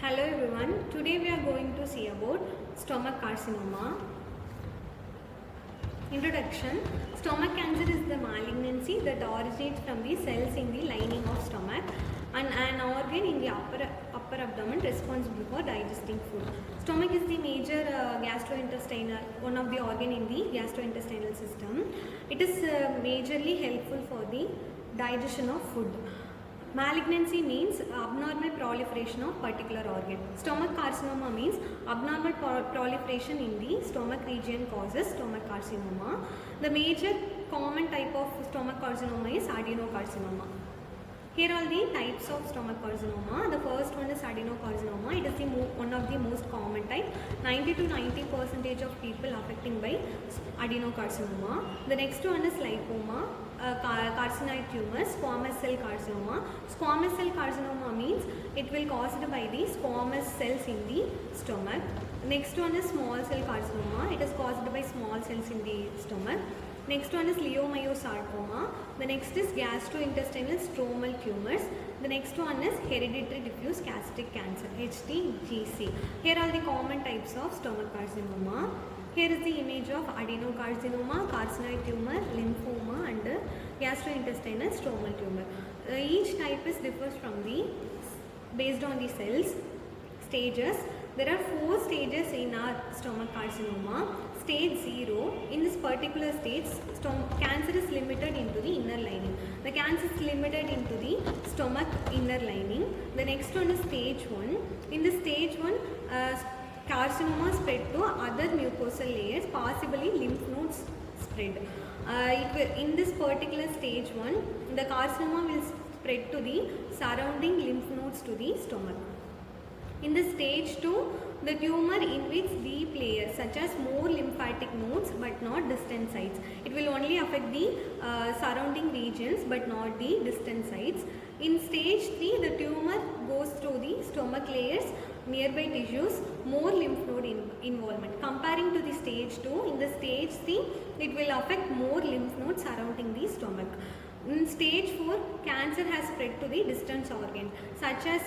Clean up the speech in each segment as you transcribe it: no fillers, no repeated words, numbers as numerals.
Hello everyone, today we are going to see about stomach carcinoma. Introduction. Stomach cancer is the malignancy that originates from the cells in the lining of stomach and an organ in the upper abdomen responsible for digesting food. Stomach is the major gastrointestinal, one of the organ in the gastrointestinal system. It is majorly helpful for the digestion of food. Malignancy means abnormal proliferation of particular organ. Stomach carcinoma means abnormal proliferation in the stomach region causes stomach carcinoma. The major common type of stomach carcinoma is adenocarcinoma. Here are the types of stomach carcinoma. The first one is adenocarcinoma. It is one of the most common type. 90 to 90% of people affecting by adenocarcinoma. The next one is lipoma, carcinoid tumors, squamous cell carcinoma. Squamous cell carcinoma means it will caused by the squamous cells in the stomach. Next one is small cell carcinoma. It is caused by small cells in the stomach. Next one is leiomyosarcoma. The next is gastrointestinal stromal tumors. The next one is hereditary diffuse gastric cancer, HDGC. Here are the common types of stomach carcinoma. Here is the image of adenocarcinoma, carcinoid tumor, lymphoma and gastrointestinal stromal tumor. Each type is differs from the based on the cells stages. There are 4 stages in our stomach carcinoma. Stage 0, in this particular stage, cancer is limited into the inner lining. The cancer is limited into the stomach inner lining. The next one is stage 1. In the stage 1, carcinoma spread to other mucosal layers, possibly lymph nodes spread. In this particular stage 1, the carcinoma will spread to the surrounding lymph nodes to the stomach. In the stage 2, the tumor invades deep layers such as more lymphatic nodes but not distant sites. It will only affect the surrounding regions but not the distant sites. In stage 3, the tumor goes through the stomach layers, nearby tissues, more lymph node involvement. Comparing to the stage 2, in the stage 3, it will affect more lymph nodes surrounding the stomach. In stage 4, cancer has spread to the distant organ such as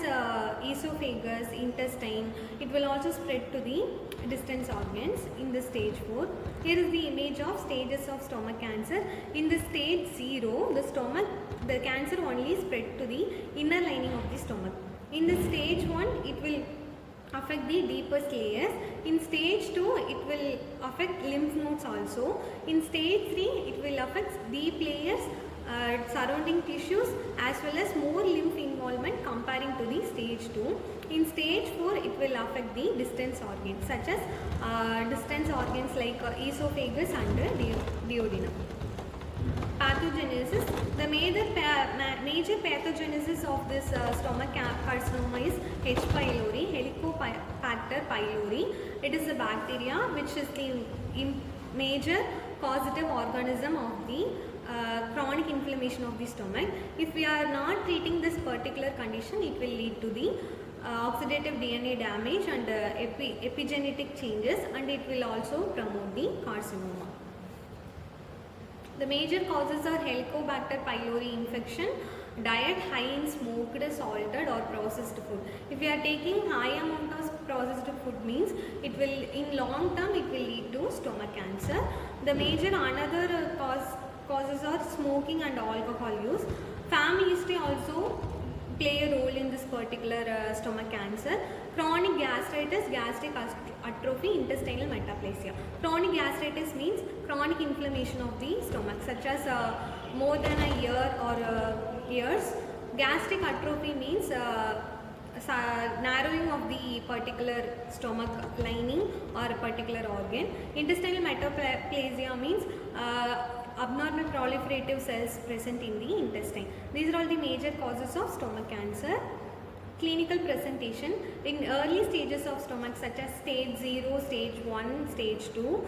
esophagus, intestine. It will also spread to the distant organs in the stage 4. Here is the image of stages of stomach cancer. In the stage 0, the cancer only spread to the inner lining of the stomach. In the stage 1, it will affect the deepest layers. In stage 2, it will affect lymph nodes also. In stage 3, it will affect deep layers, surrounding tissues as well as more lymph involvement comparing to the stage 2. In stage 4, it will affect the distant organs such as distant organs like esophagus and duodenum. Pathogenesis. The major pathogenesis of this stomach carcinoma is H. pylori, Helicobacter pylori. It is a bacteria which is the major causative organism of the chronic inflammation of the stomach. If we are not treating this particular condition, it will lead to the oxidative DNA damage and epigenetic changes, and it will also promote the carcinoma. The major causes are Helicobacter pylori infection, diet high in smoked, salted or processed food. If we are taking high amount of processed food means it will in long term it will lead to stomach cancer. The major another causes are smoking and alcohol use. Family history also play a role in this particular stomach cancer. Chronic gastritis, gastric atrophy, intestinal metaplasia. Chronic gastritis means chronic inflammation of the stomach such as more than a year or years. Gastric atrophy means narrowing of the particular stomach lining or a particular organ. Intestinal metaplasia means abnormal proliferative cells present in the intestine. These are all the major causes of stomach cancer. Clinical presentation. In early stages of stomach such as stage 0, stage 1, stage 2,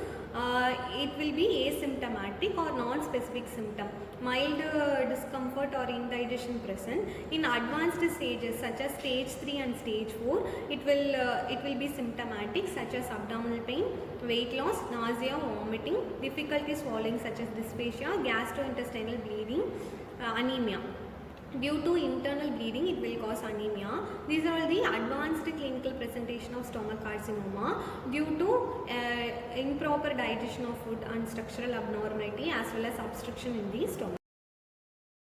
it will be asymptomatic or non-specific symptom. Mild discomfort or indigestion present. In advanced stages such as stage 3 and stage 4, it will be symptomatic such as abdominal pain, weight loss, nausea, vomiting, difficulty swallowing such as dysphagia, gastrointestinal bleeding, anemia. Due to internal bleeding, it will cause anemia. These are all the advanced clinical of stomach carcinoma due to improper digestion of food and structural abnormality as well as obstruction in the stomach.